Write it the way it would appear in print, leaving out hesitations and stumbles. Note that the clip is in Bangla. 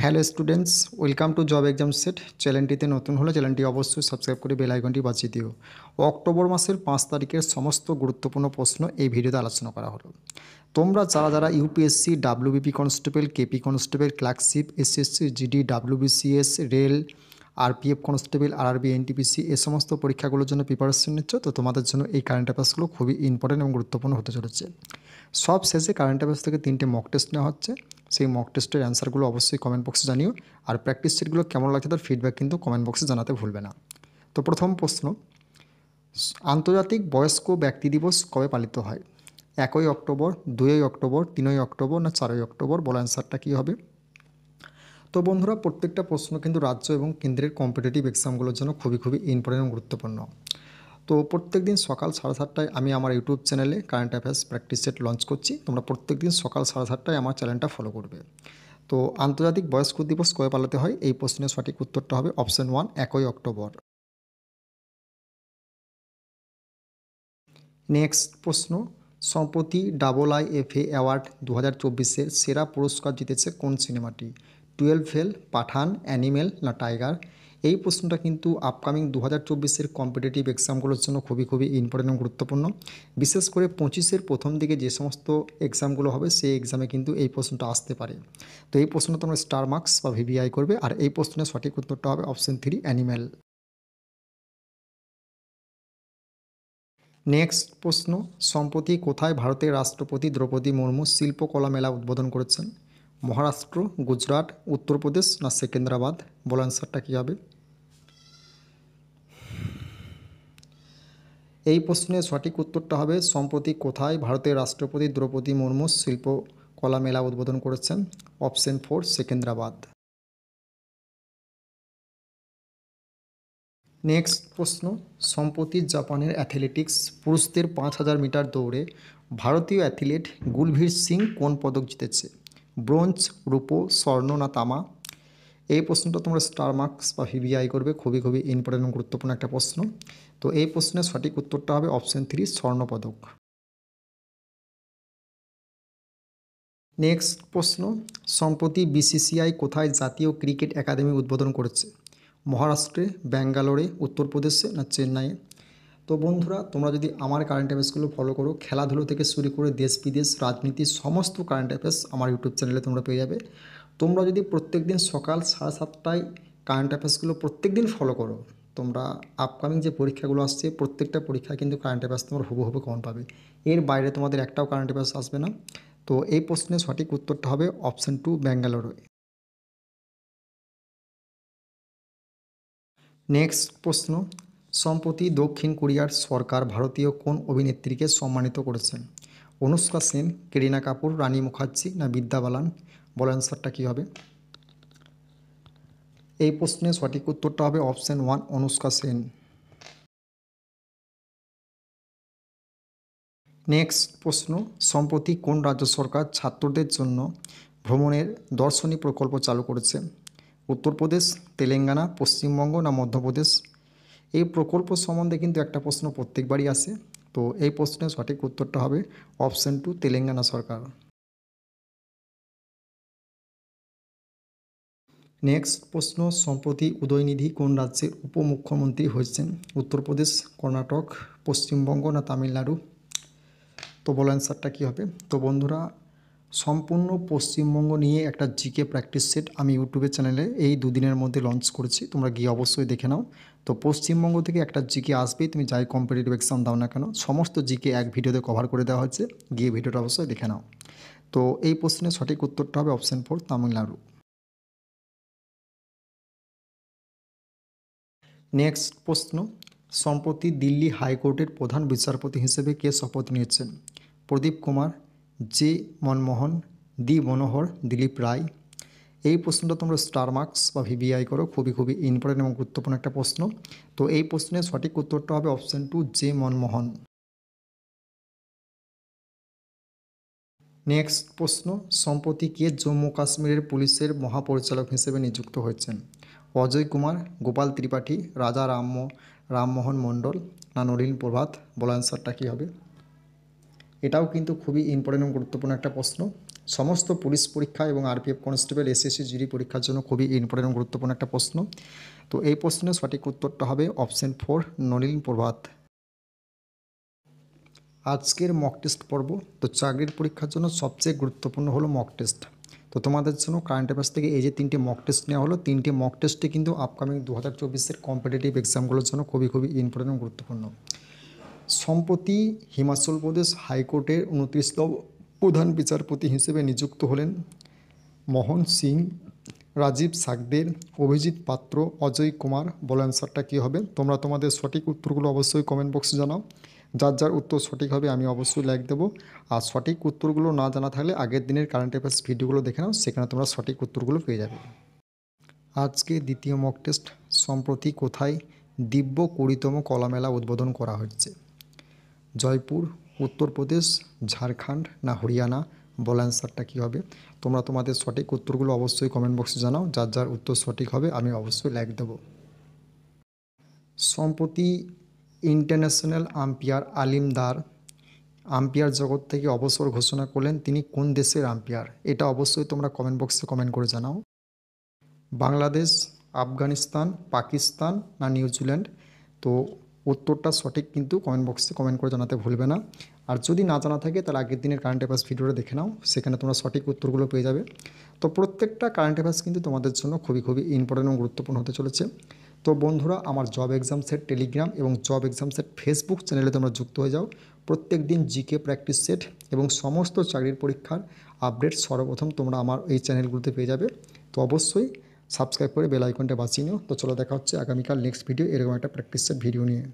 Hello students, welcome to job exam set. চ্যানেলটিতে নতুন হলে চ্যানেলটি অবশ্যই সাবস্ক্রাইব করে বেল আইকনটি বাজিয়ে দিও। অক্টোবর মাসের 5 তারিখের সমস্ত গুরুত্বপূর্ণ প্রশ্ন এই ভিডিওতে আলোচনা করা হলো। তোমরা যারা যারা UPSC, WBP constable, KP constable, clerkship, SSC, GD, WBCS, rail, RPF constable, RRB, NTPC এই সমস্ত পরীক্ষাগুলোর জন্য প্রিপারেশন নিচ্ছ, তো তোমাদের জন্য এই কারেন্ট অ্যাফেয়ার্সগুলো খুবই ইম্পর্টেন্ট এবং গুরুত্বপূর্ণ হতে চলেছে। সব শেষে কারেন্ট অ্যাফেয়ার্স থেকে 3টে মক টেস্ট নেওয়া হচ্ছে। সেই মক টেস্টের অ্যান্সারগুলো অবশ্যই কমেন্ট বক্সে জানিও। আর প্র্যাকটিস সেটগুলো কেমন লাগছে তার ফিডব্যাক কিন্তু কমেন্ট বক্সে জানাতে ভুলবে না। তো প্রথম প্রশ্ন, আন্তর্জাতিক বয়স্ক ব্যক্তি দিবস কবে পালিত হয়? 1 অক্টোবর, 2 অক্টোবর, 3 অক্টোবর না 4 অক্টোবর? বলো অ্যান্সারটা কী হবে। তো বন্ধুরা, প্রত্যেকটা প্রশ্ন কিন্তু রাজ্য এবং কেন্দ্রের কম্পিটিটিভ এক্সামগুলোর জন্য খুবই ইম্পর্টেন্ট এবং গুরুত্বপূর্ণ। তো প্রত্যেক দিন সকাল 7:30টায় আমি আমার ইউটিউব চ্যানেলে current affairs practice set launch করছি। তোমরা প্রত্যেক দিন সকাল 7:30টায় আমার চ্যানেলটা ফলো করবে। তো আন্তর্জাতিক বয়স্ক দিবস কবে পালাতে হয়? এই প্রশ্নের সঠিক উত্তরটা হবে অপশন 1, 1 অক্টোবর। নেক্সট প্রশ্ন, সম্প্রতি IIFA অ্যাওয়ার্ড 2024-এর সেরা পুরস্কার জিতেছে কোন সিনেমাটি? 12 ফেল, পাঠান, অ্যানিমেল না টাইগার? এই প্রশ্নটা কিন্তু আপকামিং 2024-এর কম্পিটিটিভ এক্সামগুলোর জন্য খুবই ইম্পর্টেন্ট এবং গুরুত্বপূর্ণ। বিশেষ করে 25-এর প্রথম দিকে যে সমস্ত এক্সামগুলো হবে সেই এক্সামে কিন্তু এই প্রশ্নটা আসতে পারে। তো এই প্রশ্নটা তোমরা স্টার মার্কস বা ভিভিআই করবে। আর এই প্রশ্নের সঠিক উত্তরটা হবে অপশন 3, অ্যানিমেল। নেক্সট প্রশ্ন, সম্প্রতি কোথায় ভারতের রাষ্ট্রপতি দ্রৌপদী মুর্মু শিল্পকলা মেলা উদ্বোধন করেছেন? মহারাষ্ট্র, গুজরাট, উত্তরপ্রদেশ না সেকেন্দ্রাবাদ? বলো অ্যান্সারটা কী হবে। এই প্রশ্নের সঠিক উত্তরটা হবে সম্প্রতি কোথায় ভারতের রাষ্ট্রপতি দ্রৌপদী মুর্মু শিল্পকলা মেলা উদ্বোধন করেছেন? অপশন 4, সেকেন্দ্রাবাদ। নেক্সট প্রশ্ন, সম্প্রতি জাপানের অ্যাথলেটিক্স পুরুষদের 5000 মিটার দৌড়ে ভারতীয় অ্যাথলিট গুলবীর সিং কোন পদক জিতেছে? ব্রোঞ্জ, রূপো, স্বর্ণ না তামা? এই প্রশ্নটা তোমরা স্টার মার্কস বা ভিভিআই করবে। খুবই ইম্পর্টেন্ট এবং গুরুত্বপূর্ণ একটা প্রশ্ন। তো এই প্রশ্নের সঠিক উত্তরটা হবে অপশন 3, স্বর্ণপদক। নেক্সট প্রশ্ন, সম্প্রতি বিসিসিআই কোথায় জাতীয় ক্রিকেট একাডেমি উদ্বোধন করেছে? মহারাষ্ট্রে, ব্যাঙ্গালোরে, উত্তরপ্রদেশে না চেন্নাইয়ে? তো বন্ধুরা, তোমরা যদি আমার কারেন্ট অ্যাফেয়ার্সগুলো ফলো করো, খেলাধুলো থেকে শুরু করে দেশ বিদেশ, রাজনীতি, সমস্ত কারেন্ট অ্যাফেয়ার্স আমার ইউটিউব চ্যানেলে তোমরা পেয়ে যাবে। তোমরা যদি প্রত্যেক দিন সকাল 7:30টায় কারেন্ট অ্যাফেয়ার্সগুলো প্রত্যেক দিন ফলো করো, তোমরা আপকামিং যে পরীক্ষাগুলো আসছে প্রত্যেকটা পরীক্ষায় কিন্তু কারেন্ট অ্যাফেয়ার্স তোমার হুবহু কমন পাবে। এর বাইরে তোমাদের একটাও কারেন্ট অ্যাফেয়ার্স আসবে না। তো এই প্রশ্নের সঠিক উত্তরটা হবে অপশন 2, ব্যাঙ্গালোরে। নেক্সট প্রশ্ন, সম্প্রতি দক্ষিণ কোরিয়ার সরকার ভারতীয় কোন অভিনেত্রীকে সম্মানিত করেছেন? অনুষ্কা সেন, করিনা কাপুর, রানী মুখার্জি না বিদ্যা বালান? বলো অ্যান্সারটা কী হবে। এই প্রশ্নের সঠিক উত্তরটা হবে অপশন 1, অনুষ্কা সেন। নেক্সট প্রশ্ন, সম্প্রতি কোন রাজ্য সরকার ছাত্রদের জন্য ভ্রমণের দর্শনী প্রকল্প চালু করেছে? উত্তরপ্রদেশ, তেলেঙ্গানা, পশ্চিমবঙ্গ না মধ্যপ্রদেশ? এই প্রকল্প সম্বন্ধে কিন্তু একটা প্রশ্ন প্রত্যেকবারই আসে। তো এই প্রশ্নের সঠিক উত্তরটা হবে অপশন 2, তেলেঙ্গানা সরকার। নেক্সট প্রশ্ন, সম্প্রতি উদয়নিধি কোন রাজ্যের উপমুখ্যমন্ত্রী হয়েছেন? উত্তরপ্রদেশ, কর্ণাটক, পশ্চিমবঙ্গ না তামিলনাড়ু? তো বলো অ্যান্সারটা কী হবে। তো বন্ধুরা, সম্পূর্ণ পশ্চিমবঙ্গ নিয়ে একটা জিকে প্র্যাকটিস সেট আমি ইউটিউবের চ্যানেলে এই দুদিনের মধ্যে লঞ্চ করেছি, তোমরা গিয়ে অবশ্যই দেখে নাও। তো পশ্চিমবঙ্গ থেকে একটা জিকে আসবেই, তুমি যাই কম্পিটিটিভ এক্সাম দাও না কেন, সমস্ত জিকে এক ভিডিওতে কভার করে দেওয়া হচ্ছে, গিয়ে ভিডিওটা অবশ্যই দেখে নাও। তো এই প্রশ্নের সঠিক উত্তরটা হবে অপশন 4, তামিলনাড়ু। নেক্সট প্রশ্ন, সম্প্রতি দিল্লি হাইকোর্টের প্রধান বিচারপতি হিসেবে কে শপথ নিয়েছেন? প্রদীপ কুমার, জে মনমোহন, ডি মনোহর, দিলীপ রায়? এই প্রশ্নটা তোমরা স্টার মার্কস বা ভিভিআই করো। খুবই ইম্পর্টেন্ট এবং গুরুত্বপূর্ণ একটা প্রশ্ন। তো এই প্রশ্নের সঠিক উত্তরটা হবে অপশন 2, জে মনমোহন। নেক্সট প্রশ্ন, সম্প্রতি কে জম্মু কাশ্মীরের পুলিশের মহাপরিচালক হিসেবে নিযুক্ত হয়েছেন? অজয় কুমার, গোপাল ত্রিপাঠী, রাজা রামমোহন মণ্ডল না নলিন প্রভাত? বলা অ্যান্সারটা কী হবে। এটাও কিন্তু খুবই ইম্পর্টেন্ট এবং গুরুত্বপূর্ণ একটা প্রশ্ন। সমস্ত পুলিশ পরীক্ষা এবং আরপিএফ কনস্টেবল এসএসসি জিডি পরীক্ষার জন্য খুবই ইম্পর্টেন্ট গুরুত্বপূর্ণ একটা প্রশ্ন। তো এই প্রশ্নের সঠিক উত্তরটা হবে অপশন 4 নলিন প্রভাত। আজকের মক টেস্ট পর্ব। তো চাকরির পরীক্ষার জন্য সবচেয়ে গুরুত্বপূর্ণ হলো মক টেস্ট। তো তোমাদের জন্য কারেন্ট অ্যাফেয়ার্স থেকে এই যে 3টে মক টেস্ট নেওয়া হলো, 3টে মক টেস্টে কিন্তু আপকামিং 2024-এর কম্পিটিটিভ এক্সামগুলোর জন্য খুবই ইম্পর্টেন্ট গুরুত্বপূর্ণ। সম্প্রতি হিমাচল প্রদেশ হাইকোর্টের 29তম প্রধান বিচারপতি হিসেবে নিযুক্ত হলেন মোহন সিং, রাজীব সাকদের, অভিজিৎ পাত্র, অজয় কুমার। বলো অ্যান্সারটা কী হবে? তোমরা তোমাদের সঠিক উত্তরগুলো অবশ্যই কমেন্ট বক্সে জানাও। যার যার উত্তর সঠিক হবে আমি অবশ্যই লাইক দেবো। আর সঠিক উত্তরগুলো না জানা থাকলে আগের দিনের কারেন্ট অ্যাফেয়ার্স ভিডিওগুলো দেখে নাও, সেখানে তোমরা সঠিক উত্তরগুলো পেয়ে যাবে। আজকে দ্বিতীয় মক টেস্ট। সম্প্রতি কোথায় দিব্য 20তম কলা মেলা উদ্বোধন করা হচ্ছে? জয়পুর, উত্তরপ্রদেশ, ঝাড়খণ্ড না হরিয়ানা? বলা অ্যান্সারটা কী হবে? তোমরা তোমাদের সঠিক উত্তরগুলো অবশ্যই কমেন্ট বক্সে জানাও। যার যার উত্তর সঠিক হবে আমি অবশ্যই লাইক দেবো। সম্প্রতি ইন্টারন্যাশনাল আম্পায়ার আলিম দার আম্পায়ার জগৎ থেকে অবসর ঘোষণা করলেন। তিনি কোন দেশের আম্পায়ার? এটা অবশ্যই তোমরা কমেন্ট বক্সে কমেন্ট করে জানাও। বাংলাদেশ, আফগানিস্তান, পাকিস্তান না নিউজিল্যান্ড? তো উত্তরটা সঠিক কিন্তু কমেন্ট বক্সে কমেন্ট করে জানাতে ভুলবে না। আর যদি না জানা থাকে তাহলে আগের দিনের কারেন্ট অ্যাফেয়ার্স ভিডিওটা দেখে নাও, সেখানে তোমরা সঠিক উত্তরগুলো পেয়ে যাবে। তো প্রত্যেকটা কারেন্ট অ্যাফেয়ার্স কিন্তু তোমাদের জন্য খুবই ইম্পর্টেন্ট এবং গুরুত্বপূর্ণ হতে চলেছে। তো বন্ধুরা, আমার জব এক্সাম সেট টেলিগ্রাম এবং জব এক্সাম সেট ফেসবুক চ্যানেলে তোমরা যুক্ত হয়ে যাও। প্রত্যেক দিন জিকে প্র্যাকটিস সেট এবং সমস্ত চাকরির পরীক্ষার আপডেট সর্বপ্রথম তোমরা আমার এই চ্যানেলগুলোতে পেয়ে যাবে। তো অবশ্যই সাবস্ক্রাইব করে বেল আইকনটা বাঁচিয়ে নিও। তো চলো দেখা হচ্ছে আগামীকাল নেক্সট ভিডিও এরকম একটা প্র্যাকটিস সেট ভিডিও নিয়ে।